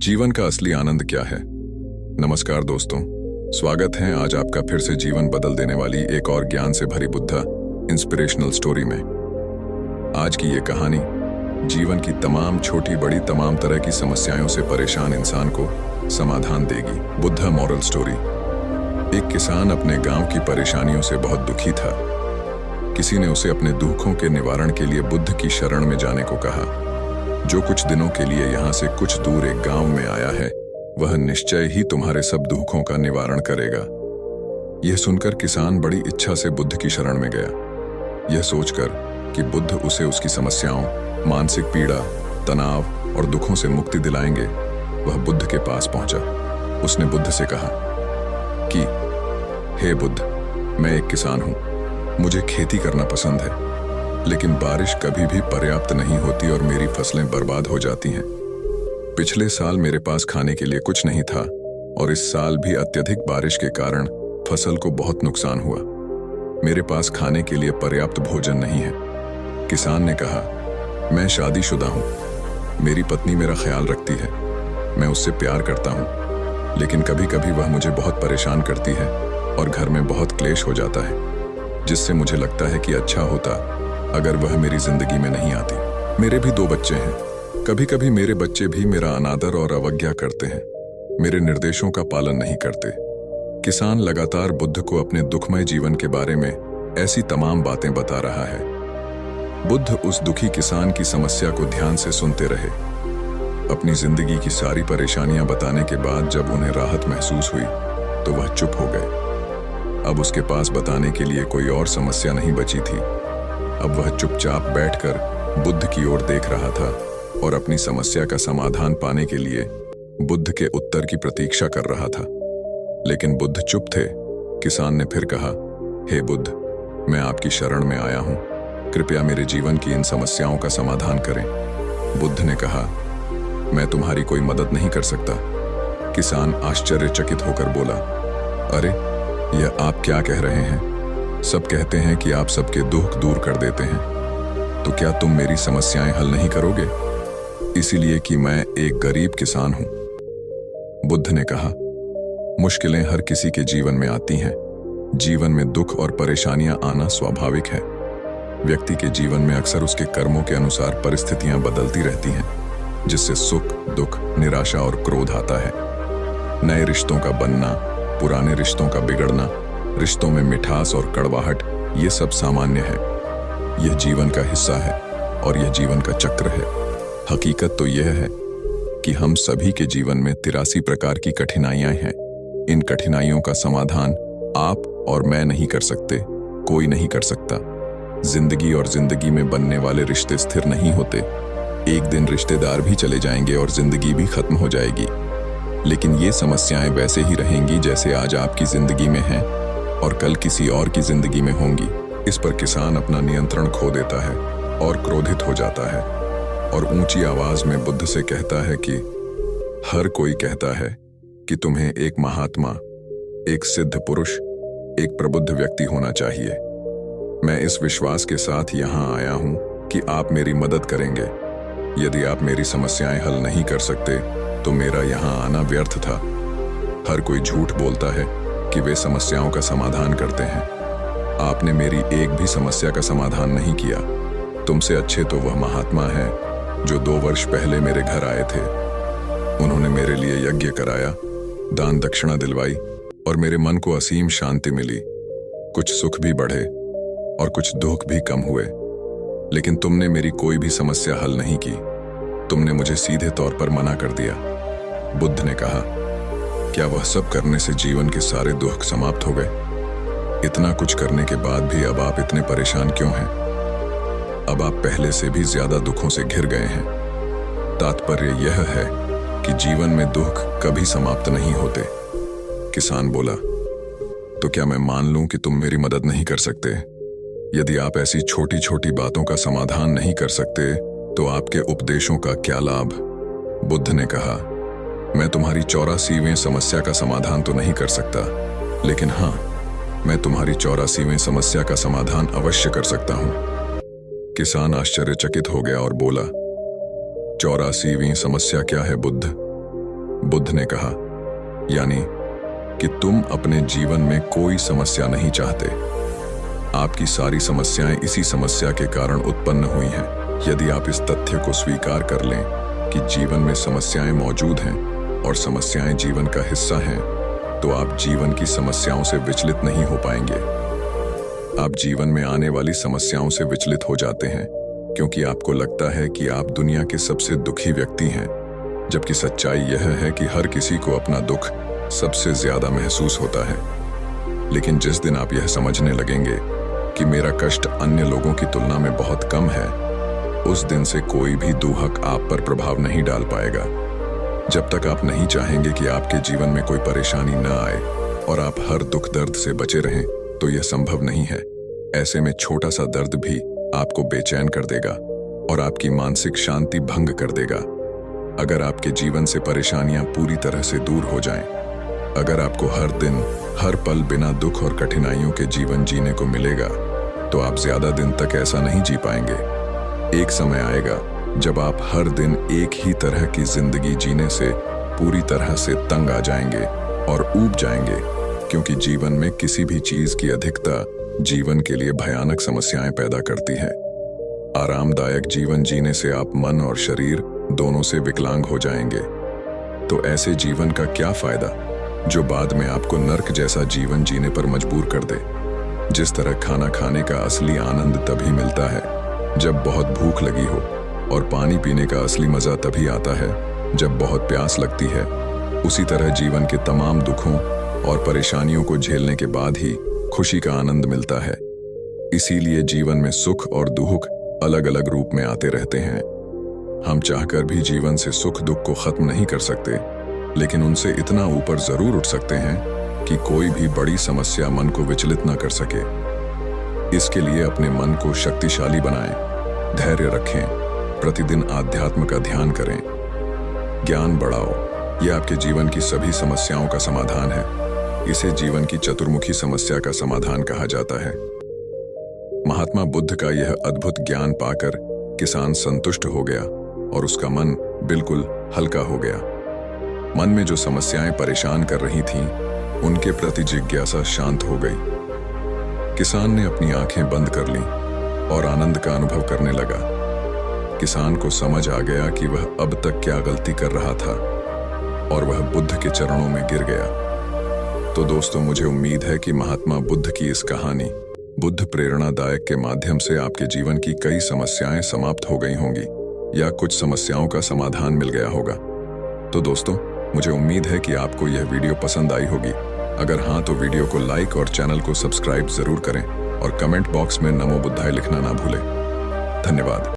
जीवन का असली आनंद क्या है। नमस्कार दोस्तों, स्वागत है आज आपका फिर से जीवन बदल देने वाली एक और ज्ञान से भरी बुद्धा इंस्पिरेशनल स्टोरी में। आज की ये कहानी जीवन की तमाम छोटी बड़ी तमाम तरह की समस्याओं से परेशान इंसान को समाधान देगी। Buddha moral story. एक किसान अपने गांव की परेशानियों से बहुत दुखी था। किसी ने उसे अपने दुखों के निवारण के लिए बुद्ध की शरण में जाने को कहा, जो कुछ दिनों के लिए यहाँ से कुछ दूर एक गांव में आया है, वह निश्चय ही तुम्हारे सब दुखों का निवारण करेगा। यह सुनकर किसान बड़ी इच्छा से बुद्ध की शरण में गया, यह सोचकर कि बुद्ध उसे उसकी समस्याओं, मानसिक पीड़ा, तनाव और दुखों से मुक्ति दिलाएंगे। वह बुद्ध के पास पहुंचा। उसने बुद्ध से कहा कि हे बुद्ध, मैं एक किसान हूं, मुझे खेती करना पसंद है, लेकिन बारिश कभी भी पर्याप्त नहीं होती और मेरी फसलें बर्बाद हो जाती हैं। पिछले साल मेरे पास खाने के लिए कुछ नहीं था और इस साल भी अत्यधिक बारिश के कारण फसल को बहुत नुकसान हुआ। मेरे पास खाने के लिए पर्याप्त भोजन नहीं है। किसान ने कहा, मैं शादीशुदा हूं, मेरी पत्नी मेरा ख्याल रखती है, मैं उससे प्यार करता हूं, लेकिन कभी कभी वह मुझे बहुत परेशान करती है और घर में बहुत क्लेश हो जाता है, जिससे मुझे लगता है कि अच्छा होता अगर वह मेरी जिंदगी में नहीं आती। मेरे भी 2 बच्चे हैं। कभी कभी मेरे बच्चे भी मेरा अनादर और अवज्ञा करते हैं, मेरे निर्देशों का पालन नहीं करते। किसान लगातार बुद्ध को अपने दुखमय जीवन के बारे में ऐसी तमाम बातें बता रहा है। बुद्ध उस दुखी किसान की समस्या को ध्यान से सुनते रहे। अपनी जिंदगी की सारी परेशानियां बताने के बाद जब उन्हें राहत महसूस हुई तो वह चुप हो गए। अब उसके पास बताने के लिए कोई और समस्या नहीं बची थी। अब वह चुपचाप बैठकर बुद्ध की ओर देख रहा था और अपनी समस्या का समाधान पाने के लिए बुद्ध के उत्तर की प्रतीक्षा कर रहा था। लेकिन बुद्ध चुप थे। किसान ने फिर कहा, हे बुद्ध, मैं आपकी शरण में आया हूं, कृपया मेरे जीवन की इन समस्याओं का समाधान करें। बुद्ध ने कहा, मैं तुम्हारी कोई मदद नहीं कर सकता। किसान आश्चर्यचकित होकर बोला, अरे, यह आप क्या कह रहे हैं? सब कहते हैं कि आप सबके दुख दूर कर देते हैं, तो क्या तुम मेरी समस्याएं हल नहीं करोगे? इसीलिए कि मैं एक गरीब किसान हूं। बुद्ध ने कहा, मुश्किलें हर किसी के जीवन में आती हैं। जीवन में दुख और परेशानियां आना स्वाभाविक है। व्यक्ति के जीवन में अक्सर उसके कर्मों के अनुसार परिस्थितियां बदलती रहती हैं, जिससे सुख, दुख, निराशा और क्रोध आता है। नए रिश्तों का बनना, पुराने रिश्तों का बिगड़ना, रिश्तों में मिठास और कड़वाहट, ये सब सामान्य है। यह जीवन का हिस्सा है और यह जीवन का चक्र है। हकीकत तो यह है कि हम सभी के जीवन में 83 प्रकार की कठिनाइयां हैं। इन कठिनाइयों का समाधान आप और मैं नहीं कर सकते, कोई नहीं कर सकता। जिंदगी और जिंदगी में बनने वाले रिश्ते स्थिर नहीं होते। एक दिन रिश्तेदार भी चले जाएंगे और जिंदगी भी खत्म हो जाएगी, लेकिन ये समस्याएं वैसे ही रहेंगी जैसे आज आपकी जिंदगी में हैं और कल किसी और की जिंदगी में होंगी। इस पर किसान अपना नियंत्रण खो देता है और क्रोधित हो जाता है और ऊंची आवाज में बुद्ध से कहता है कि हर कोई कहता है कि तुम्हें एक महात्मा, एक सिद्ध पुरुष, एक प्रबुद्ध व्यक्ति होना चाहिए। मैं इस विश्वास के साथ यहाँ आया हूँ कि आप मेरी मदद करेंगे। यदि आप मेरी समस्याएं हल नहीं कर सकते तो मेरा यहाँ आना व्यर्थ था। हर कोई झूठ बोलता है कि वे समस्याओं का समाधान करते हैं। आपने मेरी एक भी समस्या का समाधान नहीं किया। तुमसे अच्छे तो वह महात्मा है जो 2 वर्ष पहले मेरे घर आए थे। उन्होंने मेरे लिए यज्ञ कराया, दान दक्षिणा दिलवाई और मेरे मन को असीम शांति मिली। कुछ सुख भी बढ़े और कुछ दुख भी कम हुए। लेकिन तुमने मेरी कोई भी समस्या हल नहीं की। तुमने मुझे सीधे तौर पर मना कर दिया। बुद्ध ने कहा, क्या वह सब करने से जीवन के सारे दुख समाप्त हो गए? इतना कुछ करने के बाद भी अब आप इतने परेशान क्यों हैं? अब आप पहले से भी ज्यादा दुखों से घिर गए हैं। तात्पर्य यह है कि जीवन में दुख कभी समाप्त नहीं होते। किसान बोला, तो क्या मैं मान लूं कि तुम मेरी मदद नहीं कर सकते? यदि आप ऐसी छोटी छोटी बातों का समाधान नहीं कर सकते तो आपके उपदेशों का क्या लाभ? बुद्ध ने कहा, मैं तुम्हारी 84वीं समस्या का समाधान तो नहीं कर सकता, लेकिन हाँ, मैं तुम्हारी 84वीं समस्या का समाधान अवश्य कर सकता हूं। किसान आश्चर्यचकित हो गया और बोला, 84वीं समस्या क्या है बुद्ध? बुद्ध ने कहा, यानी कि तुम अपने जीवन में कोई समस्या नहीं चाहते। आपकी सारी समस्याएं इसी समस्या के कारण उत्पन्न हुई हैं। यदि आप इस तथ्य को स्वीकार कर लें कि जीवन में समस्याएं मौजूद हैं और समस्याएं जीवन का हिस्सा हैं, तो आप जीवन की समस्याओं से विचलित नहीं हो पाएंगे। आप जीवन में आने वाली समस्याओं से विचलित हो जाते हैं क्योंकि आपको लगता है कि आप दुनिया के सबसे दुखी व्यक्ति हैं, जबकि सच्चाई यह है कि हर किसी को अपना दुख सबसे ज्यादा महसूस होता है। लेकिन जिस दिन आप यह समझने लगेंगे कि मेरा कष्ट अन्य लोगों की तुलना में बहुत कम है, उस दिन से कोई भी दुहक आप पर प्रभाव नहीं डाल पाएगा। जब तक आप नहीं चाहेंगे कि आपके जीवन में कोई परेशानी न आए और आप हर दुख दर्द से बचे रहें, तो यह संभव नहीं है। ऐसे में छोटा सा दर्द भी आपको बेचैन कर देगा और आपकी मानसिक शांति भंग कर देगा। अगर आपके जीवन से परेशानियां पूरी तरह से दूर हो जाएं, अगर आपको हर दिन हर पल बिना दुख और कठिनाइयों के जीवन जीने को मिलेगा, तो आप ज्यादा दिन तक ऐसा नहीं जी पाएंगे। एक समय आएगा जब आप हर दिन एक ही तरह की जिंदगी जीने से पूरी तरह से तंग आ जाएंगे और ऊब जाएंगे, क्योंकि जीवन में किसी भी चीज की अधिकता जीवन के लिए भयानक समस्याएं पैदा करती है। आरामदायक जीवन जीने से आप मन और शरीर दोनों से विकलांग हो जाएंगे। तो ऐसे जीवन का क्या फायदा जो बाद में आपको नर्क जैसा जीवन जीने पर मजबूर कर दे। जिस तरह खाना खाने का असली आनंद तभी मिलता है जब बहुत भूख लगी हो, और पानी पीने का असली मजा तभी आता है जब बहुत प्यास लगती है, उसी तरह जीवन के तमाम दुखों और परेशानियों को झेलने के बाद ही खुशी का आनंद मिलता है। इसीलिए जीवन में सुख और दुख अलग अलग रूप में आते रहते हैं। हम चाहकर भी जीवन से सुख दुख को खत्म नहीं कर सकते, लेकिन उनसे इतना ऊपर जरूर उठ सकते हैं कि कोई भी बड़ी समस्या मन को विचलित न कर सके। इसके लिए अपने मन को शक्तिशाली बनाएं, धैर्य रखें, प्रतिदिन आध्यात्म का ध्यान करें, ज्ञान बढ़ाओ। यह आपके जीवन की सभी समस्याओं का समाधान है। इसे जीवन की चतुर्मुखी समस्या का समाधान कहा जाता है। महात्मा बुद्ध का यह अद्भुत ज्ञान पाकर किसान संतुष्ट हो गया और उसका मन बिल्कुल हल्का हो गया। मन में जो समस्याएं परेशान कर रही थीं, उनके प्रति जिज्ञासा शांत हो गई। किसान ने अपनी आंखें बंद कर लीं और आनंद का अनुभव करने लगा। किसान को समझ आ गया कि वह अब तक क्या गलती कर रहा था और वह बुद्ध के चरणों में गिर गया। तो दोस्तों, मुझे उम्मीद है कि महात्मा बुद्ध की इस कहानी बुद्ध प्रेरणादायक के माध्यम से आपके जीवन की कई समस्याएं समाप्त हो गई होंगी या कुछ समस्याओं का समाधान मिल गया होगा। तो दोस्तों, मुझे उम्मीद है कि आपको यह वीडियो पसंद आई होगी। अगर हाँ, तो वीडियो को लाइक और चैनल को सब्सक्राइब जरूर करें और कमेंट बॉक्स में नमो बुद्धाय लिखना ना भूलें। धन्यवाद।